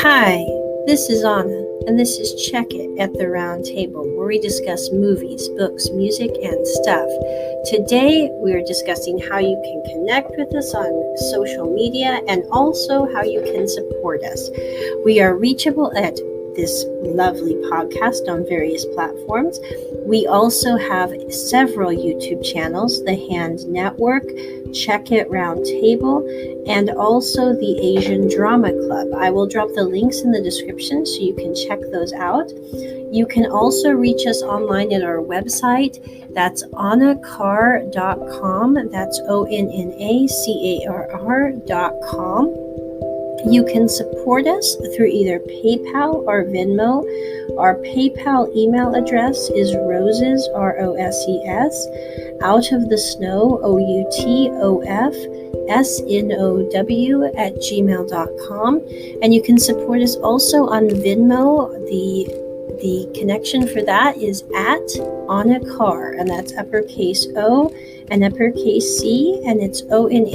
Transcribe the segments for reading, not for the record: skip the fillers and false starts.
Hi, this is Onna, and this is Check It at the Round Table, where we discuss movies, books, music, and stuff. Today, we are discussing how you can connect with us on social media and also how you can support us. We are reachable at this lovely podcast on various platforms. We also have several YouTube channels, The Hand Network, Check It Round Table, and also the Asian Drama Club. I will drop the links in the description so you can check those out. You can also reach us online at our website. That's onnacarr.com. That's ONNACARR.com. You can support us through either PayPal or Venmo. Our PayPal email address is roses, ROSES, out of the snow, OUTOFSNOW @gmail.com. And you can support us also on Venmo. The connection for that is at Onna Carr, and that's uppercase O and uppercase C, and it's ONNACARR.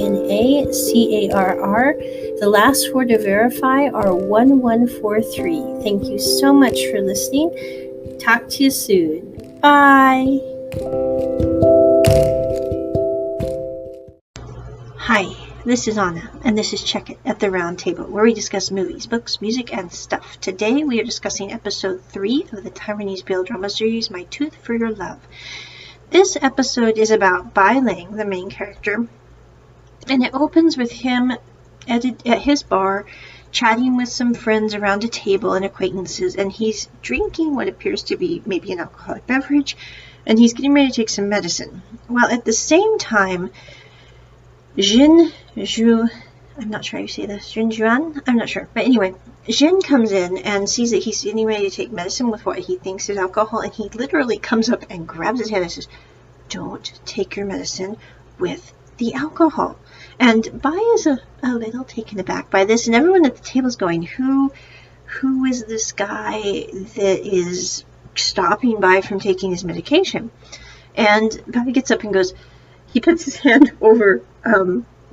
The last four to verify are 1143. Thank you so much for listening. Talk to you soon. Bye. Hi, this is Onna, and this is Check It at the Round Table, where we discuss movies, books, music, and stuff. Today we are discussing episode 3 of the Taiwanese BL drama series, My Tooth for Your Love. This episode is about Bai Ling, the main character, and it opens with him at his bar, chatting with some friends around a table and acquaintances, and he's drinking what appears to be maybe an alcoholic beverage, and he's getting ready to take some medicine. Well, at the same time, I'm not sure how you say this, Juan? I'm not sure. But anyway, Jin comes in and sees that he's getting ready to take medicine with what he thinks is alcohol, and he literally comes up and grabs his head and says, "Don't take your medicine with the alcohol." And Bai is a little taken aback by this, and everyone at the table is going, who is this guy that is stopping Bai from taking his medication? And Bai gets up and goes, he puts his hand over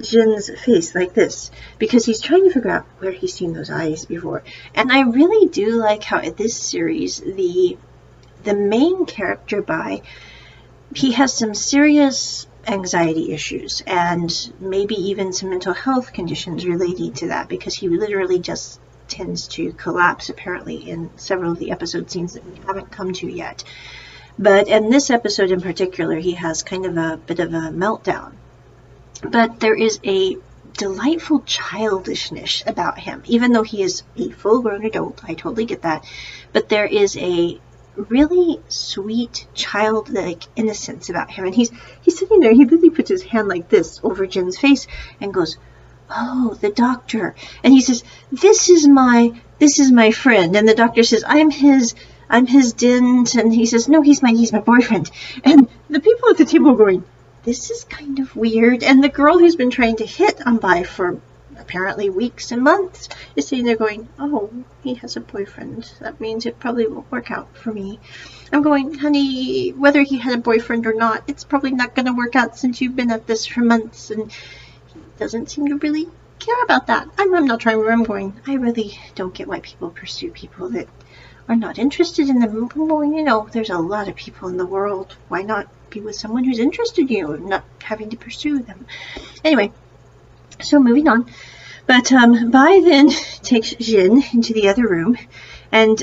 Jin's face like this, because he's trying to figure out where he's seen those eyes before. And I really do like how at this series, the main character, Bai, he has some serious anxiety issues and maybe even some mental health conditions relating to that, because he literally just tends to collapse apparently in several of the episode scenes that we haven't come to yet. But in this episode in particular, he has kind of a bit of a meltdown. But there is a delightful childishness about him, even though he is a full-grown adult. I totally get that. But there is a really sweet, childlike innocence about him. And he's sitting there, he really puts his hand like this over Jin's face and goes, "Oh, the doctor." And he says, this is my friend. And the doctor says, I'm his dent. And he says, "No, he's my boyfriend." And the people at the table are going, this is kind of weird. And the girl who's been trying to hit on Bai for apparently weeks and months is sitting there going, "Oh, he has a boyfriend. That means it probably won't work out for me." I'm going, "Honey, whether he had a boyfriend or not, it's probably not going to work out since you've been at this for months." And he doesn't seem to really care about that. I'm not trying where I'm going. I really don't get why people pursue people that are not interested in them. Well, there's a lot of people in the world. Why not be with someone who's interested in you and not having to pursue them? Anyway, so moving on. But Bai then takes Jin into the other room, and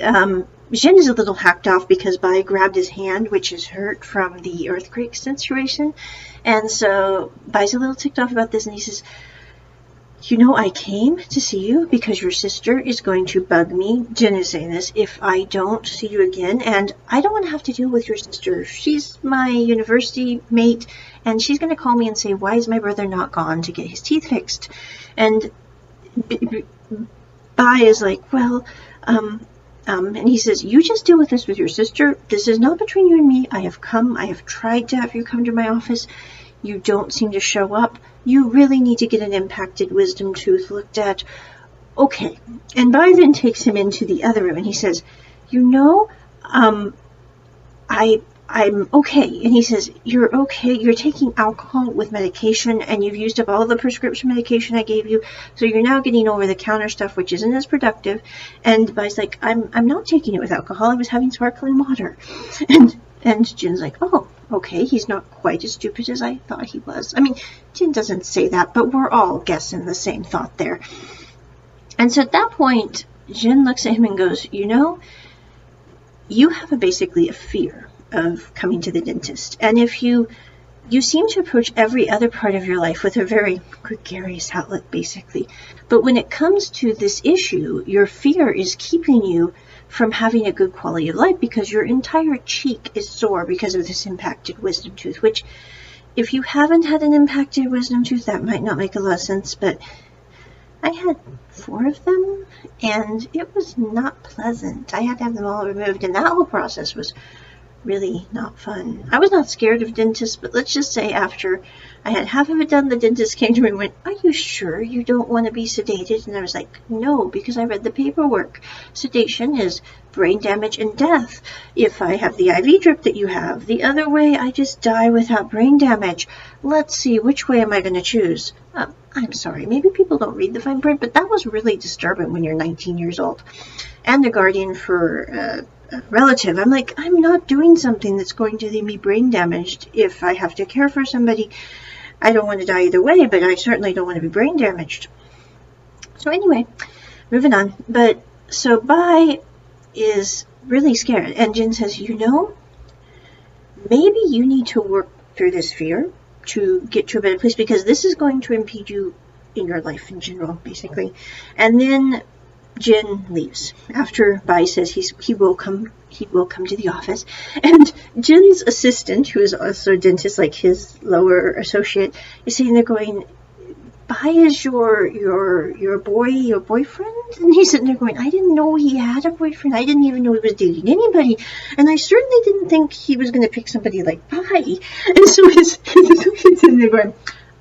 Jin is a little hacked off because Bai grabbed his hand, which is hurt from the earthquake situation. And so Bai's a little ticked off about this, and he says, "I came to see you because your sister is going to bug me," Jin is saying this, "if I don't see you again, and I don't want to have to deal with your sister. She's my university mate, and she's going to call me and say, why is my brother not gone to get his teeth fixed?" And Bai is like, "Well, and he says, you just deal with this with your sister. This is not between you and me. I have tried to have you come to my office. You don't seem to show up. You really need to get an impacted wisdom tooth looked at. Okay." And Bai then takes him into the other room, and he says, I'm okay. And he says, you're okay. You're taking alcohol with medication, and you've used up all the prescription medication I gave you. So you're now getting over-the-counter stuff, which isn't as productive. And Bai's like, I'm not taking it with alcohol. I was having sparkling water. And Jin's like, oh, okay. He's not quite as stupid as I thought he was. I mean, Jin doesn't say that, but we're all guessing the same thought there. And so at that point, Jin looks at him and goes, you know, you have basically a fear of coming to the dentist. And if you seem to approach every other part of your life with a very gregarious outlook, basically. But when it comes to this issue, your fear is keeping you from having a good quality of life because your entire cheek is sore because of this impacted wisdom tooth, which if you haven't had an impacted wisdom tooth, that might not make a lot of sense, but I had 4 of them, and it was not pleasant. I had to have them all removed, and that whole process was really not fun. I was not scared of dentists, but let's just say after I had half of it done, the dentist came to me and went, are you sure you don't want to be sedated? And I was like, no, because I read the paperwork. Sedation is brain damage and death. If I have the IV drip that you have, the other way, I just die without brain damage. Let's see, which way am I going to choose? I'm sorry, maybe people don't read the fine print, but that was really disturbing when you're 19 years old. And the guardian for a relative, I'm like, I'm not doing something that's going to leave me brain damaged. If I have to care for somebody, I don't want to die either way, but I certainly don't want to be brain damaged. So anyway, moving on. But so Bai is really scared, and Jin says, you know, maybe you need to work through this fear to get to a better place, because this is going to impede you in your life in general, basically. And then Jin leaves after Bai says he will come to the office, and Jin's assistant, who is also a dentist, like his lower associate, is sitting there going, Bai is your boyfriend? And he's sitting there going, I didn't know he had a boyfriend. I didn't even know he was dating anybody. And I certainly didn't think he was going to pick somebody like Bai. And so he's sitting there going,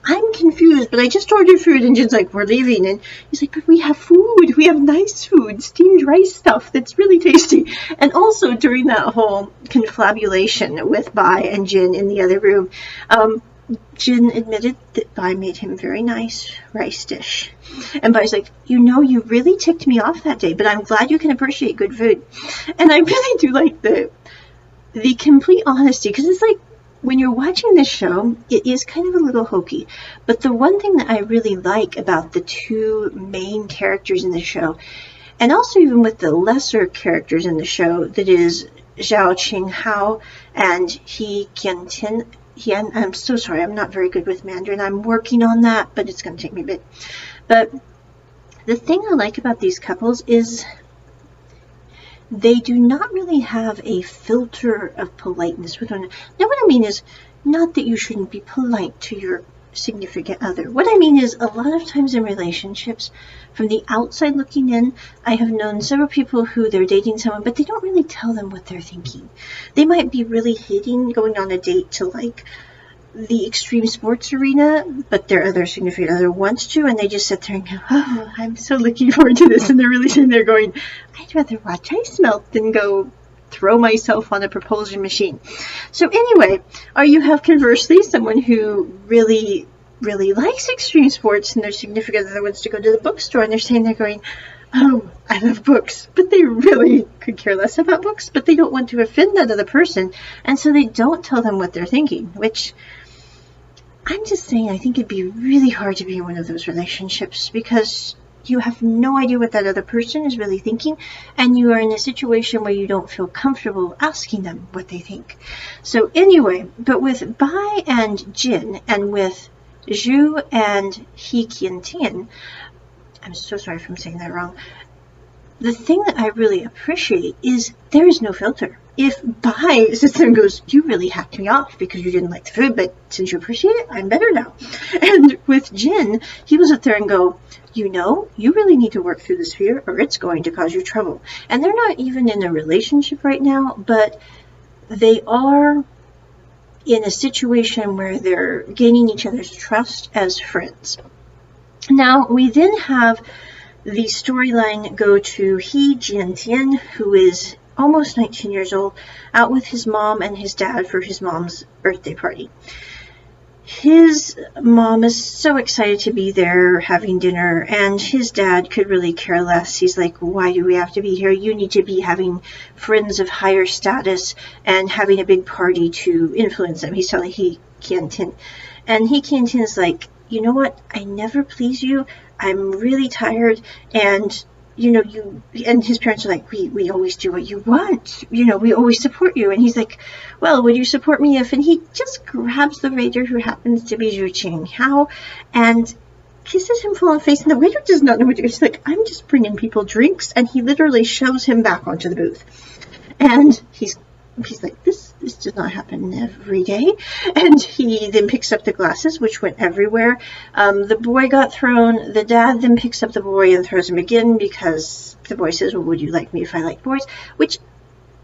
I'm confused, but I just ordered food. And Jin's like, we're leaving. And he's like, but we have food. We have nice food, steamed rice stuff that's really tasty. And also during that whole confabulation with Bai and Jin in the other room, Jin admitted that Bai made him a very nice rice dish. And Bai's like, you know, you really ticked me off that day, but I'm glad you can appreciate good food. And I really do like the complete honesty, because it's like, when you're watching this show, it is kind of a little hokey. But the one thing that I really like about the 2 main characters in the show, and also even with the lesser characters in the show, that is Zhao Qinghao and He Qiantian. I'm so sorry, I'm not very good with Mandarin. I'm working on that, but it's going to take me a bit. But the thing I like about these couples is they do not really have a filter of politeness with one another. Now, what I mean is not that you shouldn't be polite to your significant other. What I mean is, a lot of times in relationships, from the outside looking in, I have known several people who they're dating someone, but they don't really tell them what they're thinking. They might be really hating going on a date to like the extreme sports arena, but their other significant other wants to, and they just sit there and go, oh, I'm so looking forward to this. And they're really sitting there going, I'd rather watch ice melt than go throw myself on a propulsion machine. So anyway, or you have conversely someone who really likes extreme sports, and their significant other wants to go to the bookstore, and they're sitting there going, oh, I love books, but they really could care less about books, but they don't want to offend that other person, and so they don't tell them what they're thinking, which I'm just saying, I think it'd be really hard to be in one of those relationships, because you have no idea what that other person is really thinking, and you are in a situation where you don't feel comfortable asking them what they think. So anyway, but with Bai and Jin, and with Zhu and He Qiantian, I'm so sorry if I'm saying that wrong, the thing that I really appreciate is there is no filter. If Bai sits there and goes, you really hacked me off because you didn't like the food, but since you appreciate it, I'm better now. And with Jin, he will sit there and go, you know, you really need to work through this fear or it's going to cause you trouble. And they're not even in a relationship right now, but they are in a situation where they're gaining each other's trust as friends. Now, we then have the storyline go to He Jiantian, who is almost 19 years old, out with his mom and his dad for his mom's birthday party. His mom is so excited to be there having dinner, and his dad could really care less. He's like, why do we have to be here? You need to be having friends of higher status and having a big party to influence them. He's telling Qiantin. And Qiantin is like, you know what? I never please you. I'm really tired, and you and his parents are like, we always do what you want. We always support you. And he's like, well, would you support me if? And he just grabs the waiter, who happens to be Zhu Qinghao, and kisses him full in the face. And the waiter does not know what to do. He's like, I'm just bringing people drinks. And he literally shoves him back onto the booth. And he's like, this does not happen every day. And he then picks up the glasses, which went everywhere. The boy got thrown. The dad then picks up the boy and throws him again, because the boy says, well, would you like me if I like boys? Which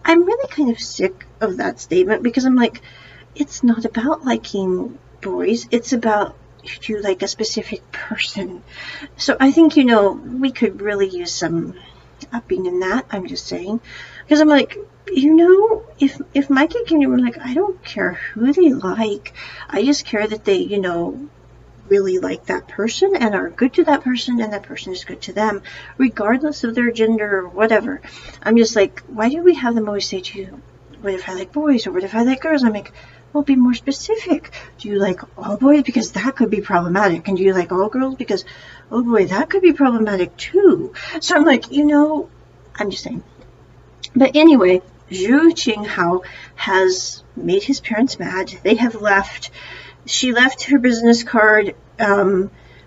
I'm really kind of sick of that statement, because I'm like, it's not about liking boys. It's about, do you like a specific person? So I think, we could really use some upping in that. I'm just saying. Because I'm like, if my kid came to me, like, I don't care who they like. I just care that they, really like that person and are good to that person, and that person is good to them, regardless of their gender or whatever. I'm just like, why do we have them always say to you, what if I like boys, or what if I like girls? I'm like, well, be more specific. Do you like all boys? Because that could be problematic. And do you like all girls? Because, oh boy, that could be problematic too. So I'm like, I'm just saying. But anyway, Zhu Qinghao has made his parents mad. They have left. She left her business card.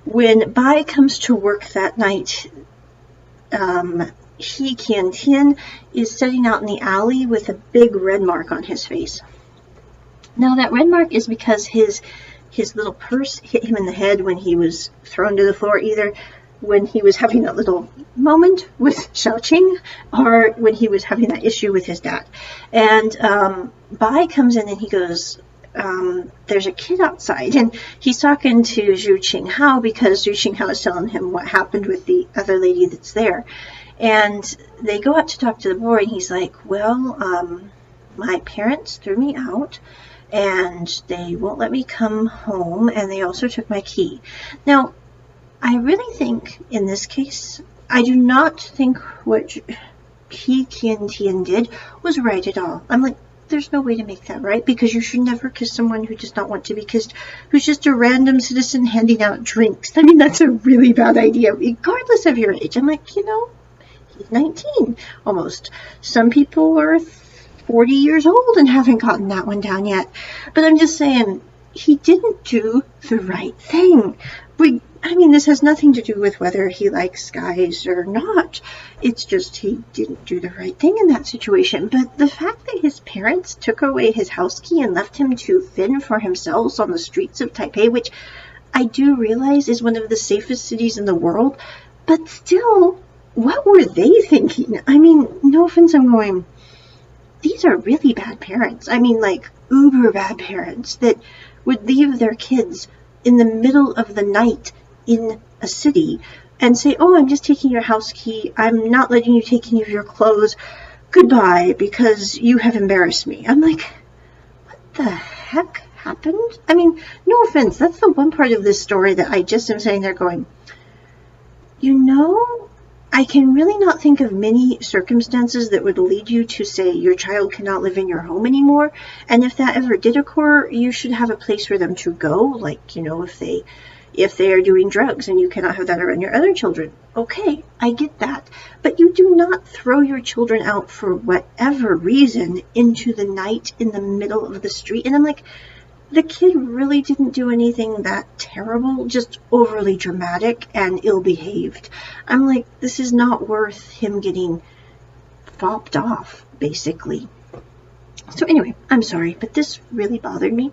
When Bai comes to work that night, Qiantin is sitting out in the alley with a big red mark on his face. Now, that red mark is because his little purse hit him in the head when he was thrown to the floor, either when he was having that little moment with Xiaoqing, or when he was having that issue with his dad. And Bai comes in and he goes, there's a kid outside, and he's talking to Zhu Qinghao, because Zhu Qinghao is telling him what happened with the other lady that's there. And they go out to talk to the boy, and he's like, well, my parents threw me out, and they won't let me come home, and they also took my key. Now, I really think, in this case, I do not think what Qiantin did was right at all. I'm like, there's no way to make that right, because you should never kiss someone who does not want to be kissed, who's just a random citizen handing out drinks. I mean, that's a really bad idea, regardless of your age. I'm like, he's 19, almost. Some people are 40 years old and haven't gotten that one down yet. But I'm just saying, he didn't do the right thing. This has nothing to do with whether he likes guys or not. It's just he didn't do the right thing in that situation. But the fact that his parents took away his house key and left him to fend for himself on the streets of Taipei, which I do realize is one of the safest cities in the world, but still, what were they thinking? No offense, I'm going, these are really bad parents. Like uber bad parents that would leave their kids in the middle of the night in a city and say, oh, I'm just taking your house key. I'm not letting you take any of your clothes. Goodbye, because you have embarrassed me. I'm like, what the heck happened? No offense. That's the one part of this story that I just am sitting there going, I can really not think of many circumstances that would lead you to say your child cannot live in your home anymore. And if that ever did occur, you should have a place for them to go. Like, if they are doing drugs and you cannot have that around your other children. Okay, I get that. But you do not throw your children out for whatever reason into the night in the middle of the street. And I'm like, the kid really didn't do anything that terrible, just overly dramatic and ill-behaved. I'm like, this is not worth him getting fopped off, basically. So anyway, I'm sorry, but this really bothered me,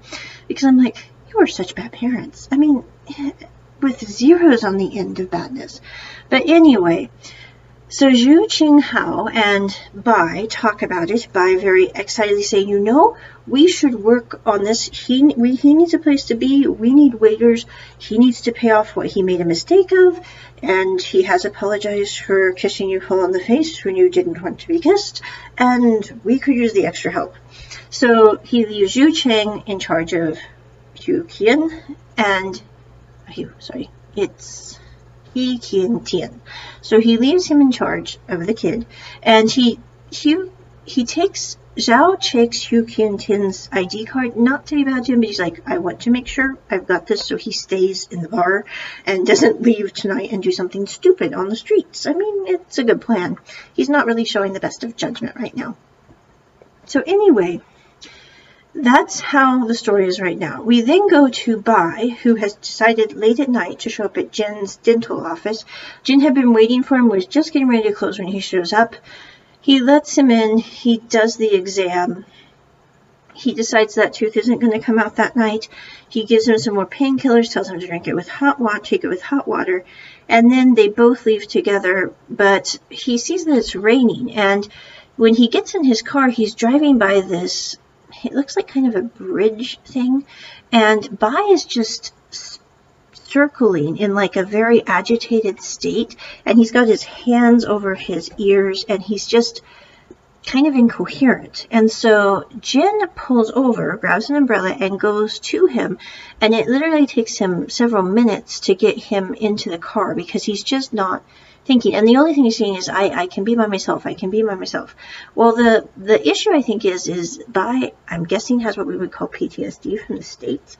because I'm like, you are such bad parents. With zeros on the end of badness. But anyway, So Zhu Qinghao and Bai talk about it. Bai very excitedly saying, you know, we should work on this. He needs a place to be. We need waiters. He needs to pay off what he made a mistake of. And he has apologized for kissing you full on the face when you didn't want to be kissed. And we could use the extra help. So he leaves Zhu Cheng in charge of Hu Qian and... it's He Qian Tian. So he leaves him in charge of the kid, and he takes Zhao checks Hu Qian Tian's ID card, not to be bad to him, but he's like, I want to make sure I've got this, so he stays in the bar and doesn't leave tonight and do something stupid on the streets. I mean, it's a good plan. He's not really showing the best of judgment right now. So anyway, that's how the story is right now. We then go to Bai, who has decided late at night to show up at Jin's dental office. Jin had been waiting for him, was just getting ready to close when he shows up. He lets him in. He does the exam. He decides that tooth isn't going to come out that night. He gives him some more painkillers, tells him to drink it with hot water, take it with hot water, and then they both leave together. But he sees that it's raining, and when he gets in his car, he's driving by this, it looks like kind of a bridge thing, and Bai is just circling in like a very agitated state, and he's got his hands over his ears, and he's just kind of incoherent. And so Jin pulls over, grabs an umbrella, and goes to him, and it literally takes him several minutes to get him into the car because he's just not thinking. And the only thing he's saying is, I can be by myself, I can be by myself. Well, the issue I think is Bai, I'm guessing, has what we would call PTSD from the States,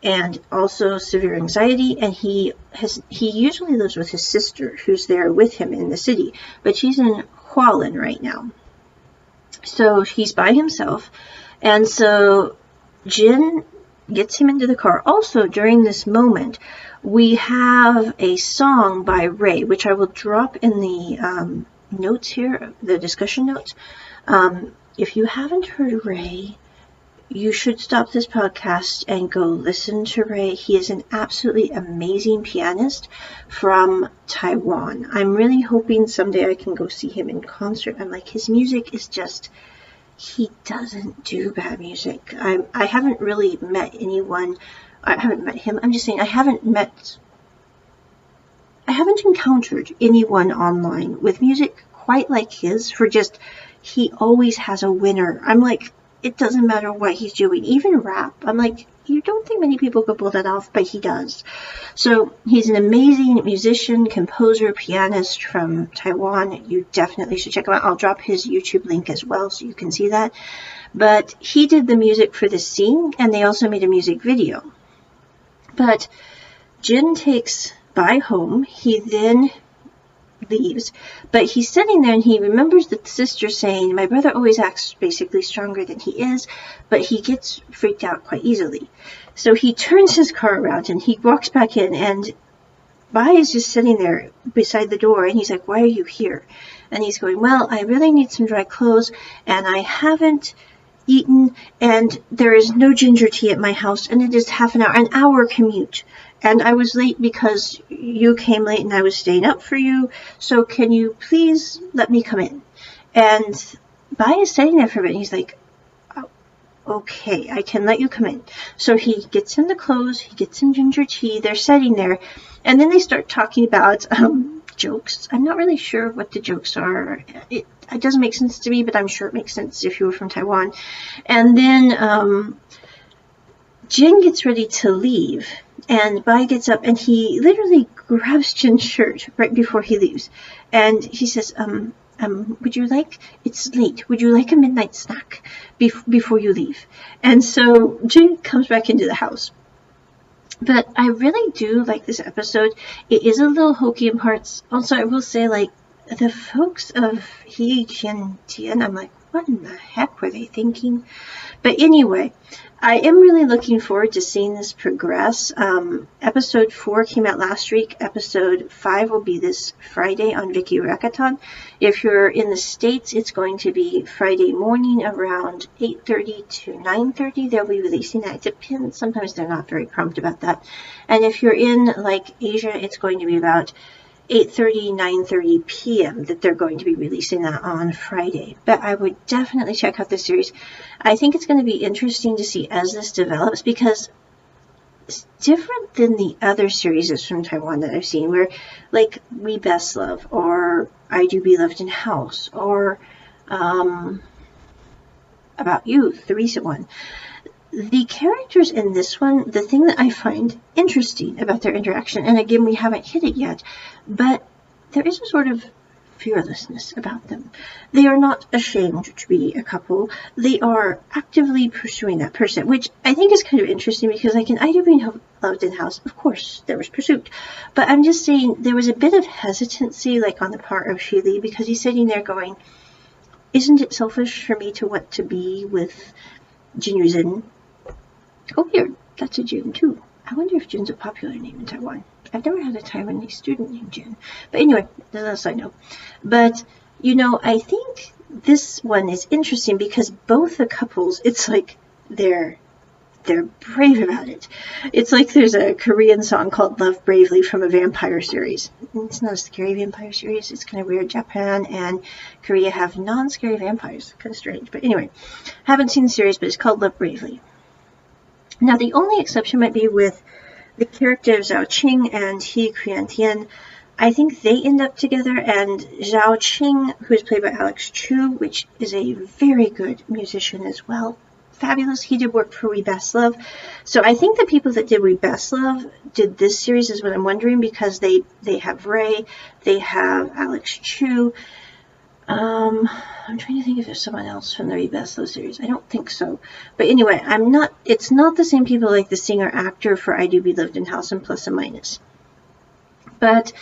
and also severe anxiety, and he usually lives with his sister, who's there with him in the city, but she's in Hualien right now. So he's by himself, and so Jin gets him into the car. Also, during this moment, we have a song by Ray, which I will drop in the notes here, the discussion notes. If you haven't heard Ray, you should stop this podcast and go listen to Ray. He is an absolutely amazing pianist from Taiwan. I'm really hoping someday I can go see him in concert. I'm like, his music is just, he doesn't do bad music. I haven't really met anyone, I haven't met him, I'm just saying I haven't encountered anyone online with music quite like his, for just, he always has a winner. I'm like, it doesn't matter what he's doing, even rap. I'm like, you don't think many people could pull that off, but he does. So he's an amazing musician, composer, pianist from Taiwan. You definitely should check him out. I'll drop his YouTube link as well so you can see that. But he did the music for this scene, and they also made a music video. But Jin takes Bai home. He then leaves, but he's sitting there and he remembers the sister saying, my brother always acts basically stronger than he is, but he gets freaked out quite easily. So he turns his car around and he walks back in, and Bai is just sitting there beside the door, and he's like, why are you here? And he's going, well, I really need some dry clothes, and I haven't eaten, and there is no ginger tea at my house, and it is an hour commute. And I was late because you came late and I was staying up for you. So can you please let me come in? And Bai is sitting there for a bit. And he's like, oh, okay, I can let you come in. So he gets him the clothes. He gets him ginger tea. They're sitting there. And then they start talking about jokes. I'm not really sure what the jokes are. It doesn't make sense to me, but I'm sure it makes sense if you were from Taiwan. And then Jin gets ready to leave. And Bai gets up and he literally grabs Jin's shirt right before he leaves. And he says, would you like, it's late, would you like a midnight snack before you leave? And so Jin comes back into the house. But I really do like this episode. It is a little hokey in parts. Also, I will say, like, the folks of He Qian Tian, I'm like, what in the heck were they thinking? But anyway, I am really looking forward to seeing this progress. Episode 4 came out last week. Episode 5 will be this Friday on Vicky Rakaton. If you're in the States, it's going to be Friday morning around 8:30 to 9:30. They'll be releasing that. It depends. Sometimes they're not very prompt about that. And if you're in, like, Asia, it's going to be about 8:30, 9:30 p.m. that they're going to be releasing that on Friday. But I would definitely check out this series. I think it's going to be interesting to see as this develops, because it's different than the other series from Taiwan that I've seen, where like We Best Love, or I Do Be Loved in House, or About You, the recent one. The characters in this one, the thing that I find interesting about their interaction, and again, we haven't hit it yet, but there is a sort of fearlessness about them. They are not ashamed to be a couple. They are actively pursuing that person, which I think is kind of interesting, because like in I Do Be Loved in House, of course, there was pursuit. But I'm just saying there was a bit of hesitancy, like on the part of Shi Li, because he's sitting there going, isn't it selfish for me to want to be with Jin Yuzhen? Oh, here, that's a Jin too. I wonder if Jin's a popular name in Taiwan. I've never had a Taiwanese student named Jin. But anyway, that's a side note. But, you know, I think this one is interesting because both the couples, it's like they're brave about it. It's like there's a Korean song called Love Bravely from a vampire series. It's not a scary vampire series. It's kind of weird. Japan and Korea have non-scary vampires. Kind of strange. But anyway, haven't seen the series, but it's called Love Bravely. Now, the only exception might be with the character of Zhao Qing and He Qian-tian. I think they end up together, and Zhao Qing, who is played by Alex Chu, which is a very good musician as well. Fabulous. He did work for We Best Love. So I think the people that did We Best Love did this series is what I'm wondering, because they have Ray, they have Alex Chu. I'm trying to think if there's someone else from the We Best Love series. I don't think so. But anyway, it's not the same people like the singer-actor for I Do Be Loved in House and Plus and Minus. But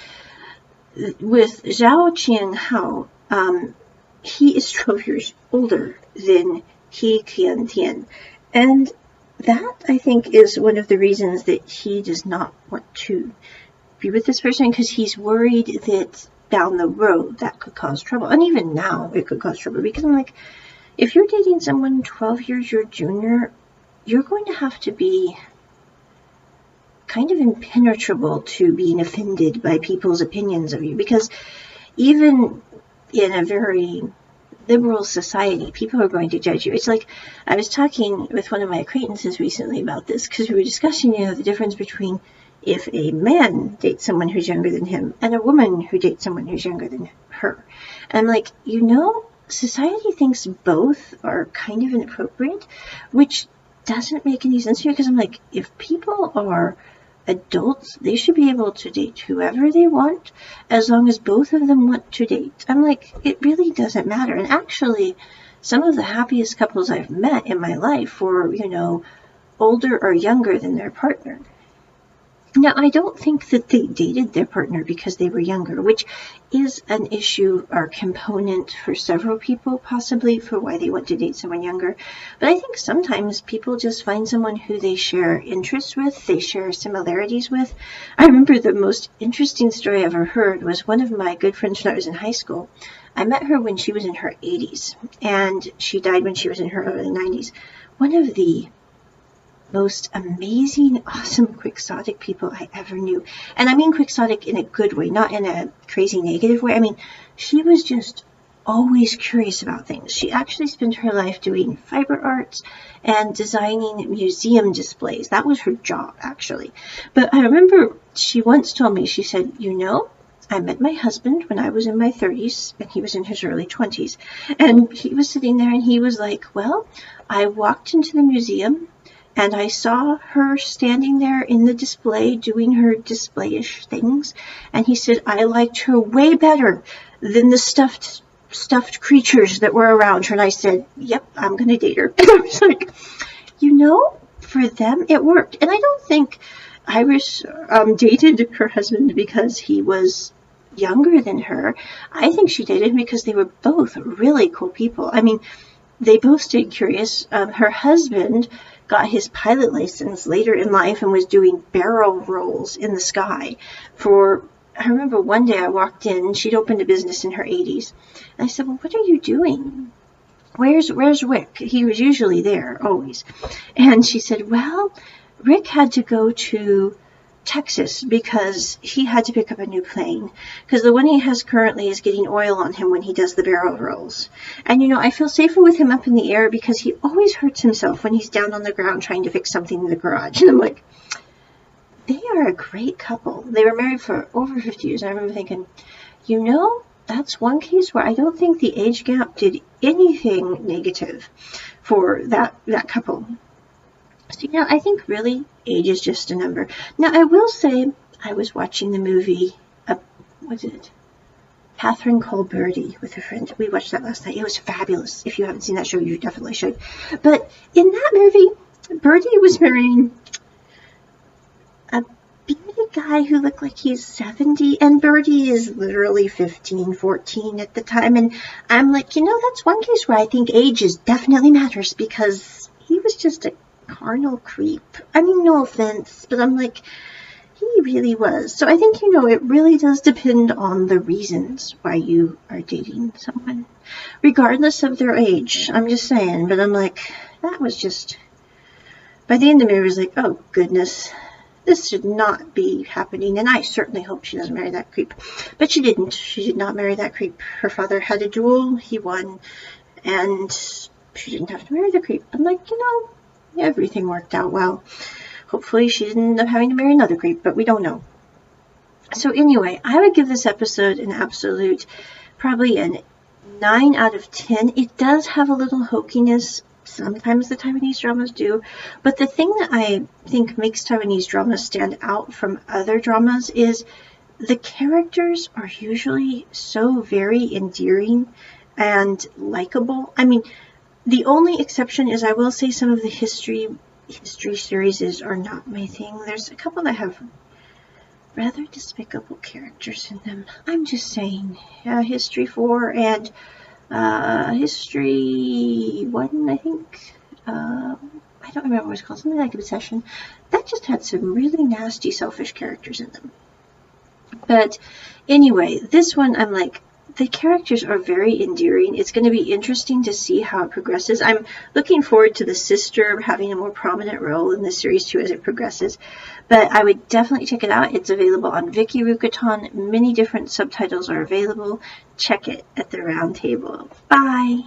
with Zhao Qianhao, he is 12 years older than He Qian-tian. And that, I think, is one of the reasons that he does not want to be with this person, because he's worried that down the road that could cause trouble. And even now it could cause trouble, because I'm like, if you're dating someone 12 years your junior, you're going to have to be kind of impenetrable to being offended by people's opinions of you, because even in a very liberal society, people are going to judge you. It's like, I was talking with one of my acquaintances recently about this, because we were discussing, you know, the difference between if a man dates someone who's younger than him and a woman who dates someone who's younger than her. And I'm like, you know, society thinks both are kind of inappropriate, which doesn't make any sense to me, because I'm like, if people are adults, they should be able to date whoever they want, as long as both of them want to date. I'm like, it really doesn't matter. And actually, some of the happiest couples I've met in my life were, you know, older or younger than their partner. Now, I don't think that they dated their partner because they were younger, which is an issue or component for several people, possibly, for why they want to date someone younger. But I think sometimes people just find someone who they share interests with, they share similarities with. I remember the most interesting story I ever heard was one of my good friends when I was in high school. I met her when she was in her 80s, and she died when she was in her early 90s. One of the most amazing, awesome, quixotic people I ever knew. And I mean quixotic in a good way, not in a crazy negative way. I mean, she was just always curious about things. She actually spent her life doing fiber arts and designing museum displays. That was her job, actually. But I remember she once told me, she said, you know, I met my husband when I was in my 30s, and he was in his early 20s. And he was sitting there, and he was like, well, I walked into the museum, and I saw her standing there in the display doing her display-ish things. And he said, I liked her way better than the stuffed creatures that were around her. And I said, yep, I'm going to date her. And I was like, you know, for them, it worked. And I don't think Iris dated her husband because he was younger than her. I think she dated him because they were both really cool people. I mean, they both stayed curious. Her husband got his pilot license later in life and was doing barrel rolls in the sky I remember one day I walked in, she'd opened a business in her 80s. And I said, well, what are you doing? Where's Rick? He was usually there, always. And she said, well, Rick had to go to Texas because he had to pick up a new plane because the one he has currently is getting oil on him when he does the barrel rolls. And I feel safer with him up in the air because he always hurts himself when he's down on the ground trying to fix something in the garage. And I'm like, they are a great couple. They were married for over 50 years. And I remember thinking, that's one case where I don't think the age gap did anything negative for that couple. So, I think really age is just a number. Now, I will say I was watching the movie, what is it? Catherine Called Birdie with a friend. We watched that last night. It was fabulous. If you haven't seen that show, you definitely should. But in that movie, Birdie was marrying a bearded guy who looked like he's 70, and Birdie is literally 15, 14 at the time. And I'm like, that's one case where I think age definitely matters because he was just a carnal creep. I mean, no offense, but I'm like, he really was. So I think, it really does depend on the reasons why you are dating someone, regardless of their age. I'm just saying, but I'm like, that was just, by the end of it, I was like, oh goodness, this should not be happening. And I certainly hope she doesn't marry that creep. But she didn't. She did not marry that creep. Her father had a duel. He won. And she didn't have to marry the creep. I'm like, everything worked out well. Hopefully she didn't end up having to marry another creep, but we don't know. So anyway, I would give this episode an absolute, probably a 9 out of 10. It does have a little hokiness. Sometimes the Taiwanese dramas do. But the thing that I think makes Taiwanese dramas stand out from other dramas is the characters are usually so very endearing and likable. I mean, the only exception is I will say some of the history series are not my thing. There's a couple that have rather despicable characters in them. I'm just saying. History 4 and History 1, I think. I don't remember what it's called. Something like Obsession. That just had some really nasty, selfish characters in them. But anyway, this one, I'm like, the characters are very endearing. It's going to be interesting to see how it progresses. I'm looking forward to the sister having a more prominent role in the series too as it progresses. But I would definitely check it out. It's available on Viki Rukaton. Many different subtitles are available. Check it at the round table. Bye!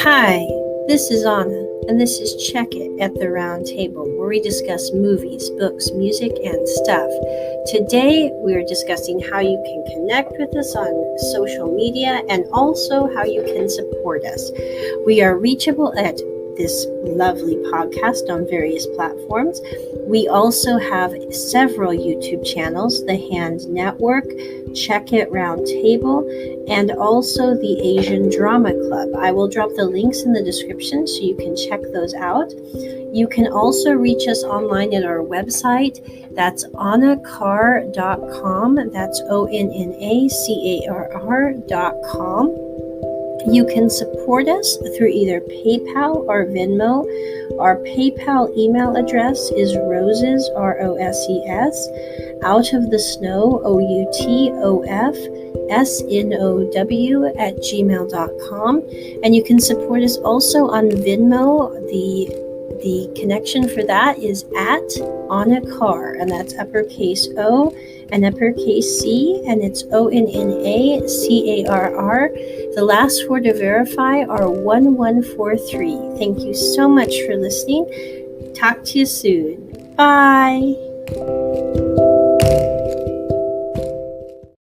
Hi, this is Onna. And this is Check It at the Round Table, where we discuss movies, books, music, and stuff. Today, we are discussing how you can connect with us on social media and also how you can support us. We are reachable at this lovely podcast on various platforms. We also have several YouTube channels, The Hand Network, Check It Round Table, and also the Asian Drama Club. I will drop the links in the description so you can check those out. You can also reach us online at our website. That's onnacarr.com. That's ONNACARR.com. You can support us through either PayPal or Venmo. Our PayPal email address is roses, ROSES, out of the snow, OUTOFSNOW @gmail.com. And you can support us also on Venmo. The connection for that is at Onna Carr, and that's uppercase O and uppercase C, and it's ONNACARR. The last four to verify are 1143. Thank you so much for listening. Talk to you soon. Bye.